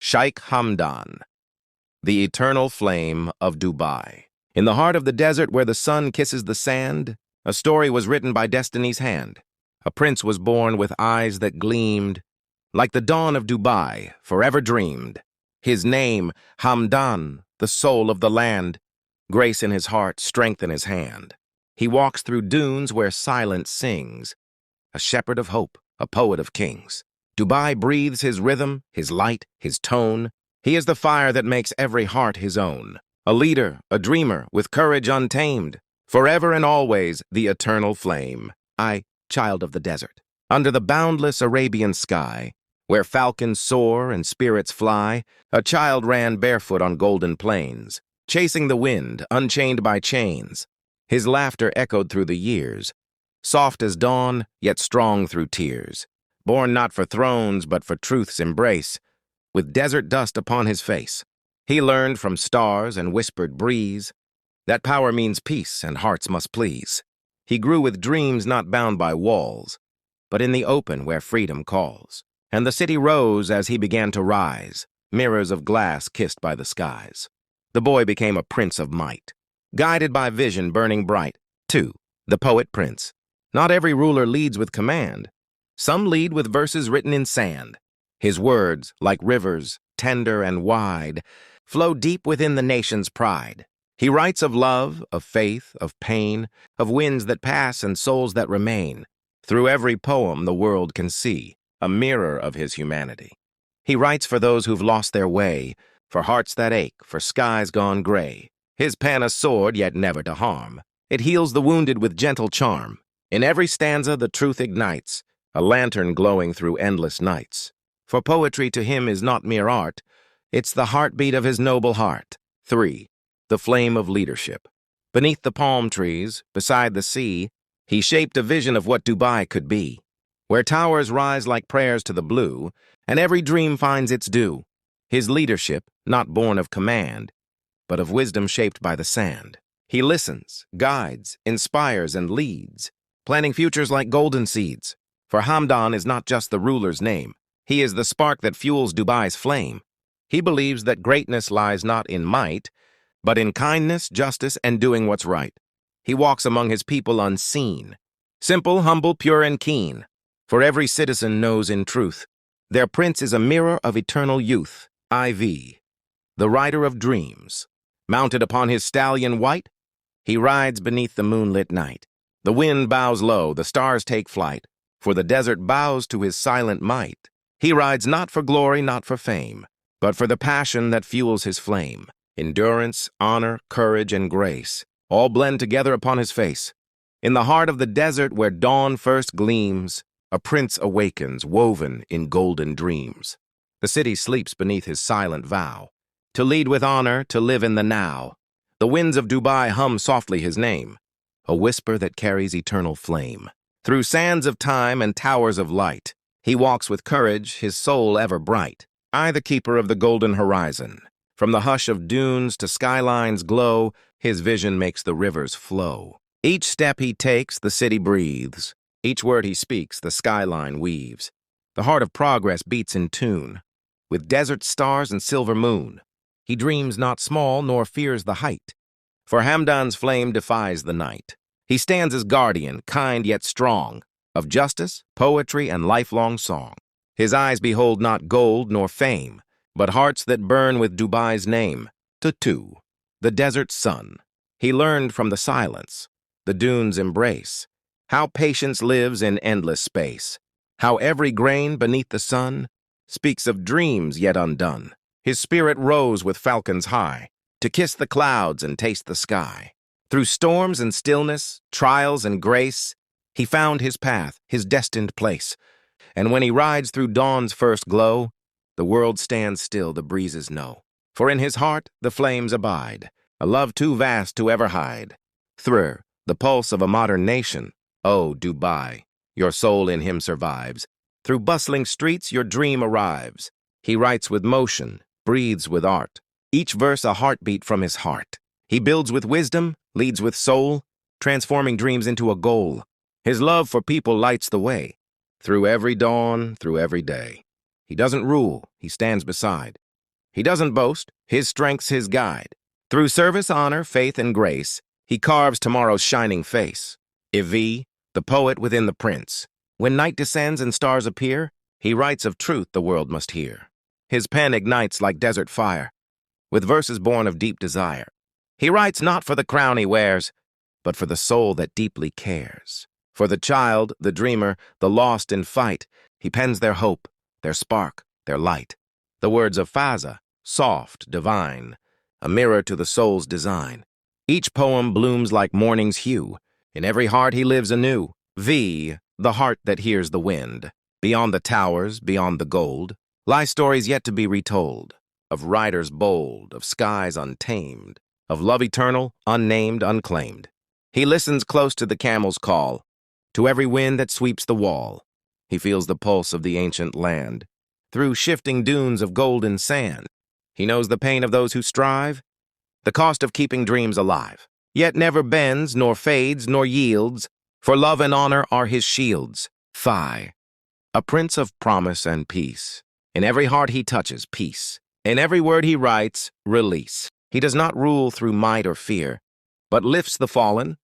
SheikhHamdan, the eternal flame of Dubai. In the heart of the desert where the sun kisses the sand, a story was written by destiny's hand. A prince was born with eyes that gleamed, like the dawn of Dubai, forever dreamed. His name, Hamdan, the soul of the land, grace in his heart, strength in his hand. He walks through dunes where silence sings, a shepherd of hope, a poet of kings. Dubai breathes his rhythm, his light, his tone. He is the fire that makes every heart his own. A leader, a dreamer, with courage untamed. Forever and always, the eternal flame. I, child of the desert. Under the boundless Arabian sky, where falcons soar and spirits fly, a child ran barefoot on golden plains, chasing the wind, unchained by chains. His laughter echoed through the years, soft as dawn, yet strong through tears. Born not for thrones, but for truth's embrace, with desert dust upon his face. He learned from stars and whispered breeze that power means peace and hearts must please. He grew with dreams not bound by walls, but in the open where freedom calls. And the city rose as he began to rise, mirrors of glass kissed by the skies. The boy became a prince of might, guided by vision burning bright. 2. The poet prince. Not every ruler leads with command. Some lead with verses written in sand. His words, like rivers, tender and wide, flow deep within the nation's pride. He writes of love, of faith, of pain, of winds that pass and souls that remain. Through every poem the world can see a mirror of his humanity. He writes for those who've lost their way, for hearts that ache, for skies gone gray. His pen a sword, yet never to harm. It heals the wounded with gentle charm. In every stanza the truth ignites, a lantern glowing through endless nights. For poetry to him is not mere art, it's the heartbeat of his noble heart. 3. The flame of leadership. Beneath the palm trees, beside the sea, he shaped a vision of what Dubai could be, where towers rise like prayers to the blue, and every dream finds its due. His leadership, not born of command, but of wisdom shaped by the sand. He listens, guides, inspires, and leads, planting futures like golden seeds. For Hamdan is not just the ruler's name. He is the spark that fuels Dubai's flame. He believes that greatness lies not in might, but in kindness, justice, and doing what's right. He walks among his people unseen, simple, humble, pure, and keen. For every citizen knows in truth, their prince is a mirror of eternal youth. IV. The rider of dreams. Mounted upon his stallion white, he rides beneath the moonlit night. The wind bows low, the stars take flight, for the desert bows to his silent might. He rides not for glory, not for fame, but for the passion that fuels his flame. Endurance, honor, courage, and grace all blend together upon his face. In the heart of the desert where dawn first gleams, a prince awakens, woven in golden dreams. The city sleeps beneath his silent vow, to lead with honor, to live in the now. The winds of Dubai hum softly his name, a whisper that carries eternal flame. Through sands of time and towers of light, he walks with courage, his soul ever bright. I, the keeper of the golden horizon. From the hush of dunes to skylines glow, his vision makes the rivers flow. Each step he takes, the city breathes. Each word he speaks, the skyline weaves. The heart of progress beats in tune, with desert stars and silver moon. He dreams not small, nor fears the height, for Hamdan's flame defies the night. He stands as guardian, kind yet strong, of justice, poetry, and lifelong song. His eyes behold not gold nor fame, but hearts that burn with Dubai's name. 2. The desert's sun. He learned from the silence, the dunes' embrace, how patience lives in endless space, how every grain beneath the sun speaks of dreams yet undone. His spirit rose with falcons high, to kiss the clouds and taste the sky. Through storms and stillness, trials and grace, he found his path, his destined place. And when he rides through dawn's first glow, the world stands still, the breezes know. For in his heart the flames abide, a love too vast to ever hide. 3. The pulse of a modern nation. Oh, Dubai, your soul in him survives. Through bustling streets your dream arrives. He writes with motion, breathes with art, each verse a heartbeat from his heart. He builds with wisdom, leads with soul, transforming dreams into a goal. His love for people lights the way, through every dawn, through every day. He doesn't rule, he stands beside, He doesn't boast, his strength's his guide. Through service, honor, faith, and grace, he carves tomorrow's shining face. Ivi, the poet within the prince. When night descends and stars appear, he writes of truth the world must hear. His pen ignites like desert fire, with verses born of deep desire. He writes not for the crown he wears, but for the soul that deeply cares. For the child, the dreamer, the lost in fight, he pens their hope, their spark, their light. The words of Fazza, soft, divine, a mirror to the soul's design. Each poem blooms like morning's hue. In every heart he lives anew. V, the heart that hears the wind. Beyond the towers, beyond the gold, lie stories yet to be retold. Of riders bold, of skies untamed, of love eternal, unnamed, unclaimed. He listens close to the camel's call, to every wind that sweeps the wall. He feels the pulse of the ancient land, through shifting dunes of golden sand. He knows the pain of those who strive, the cost of keeping dreams alive. Yet never bends, nor fades, nor yields, for love and honor are his shields. Phi, a prince of promise and peace. In every heart he touches, peace. In every word he writes, release. He does not rule through might or fear, but lifts the fallen,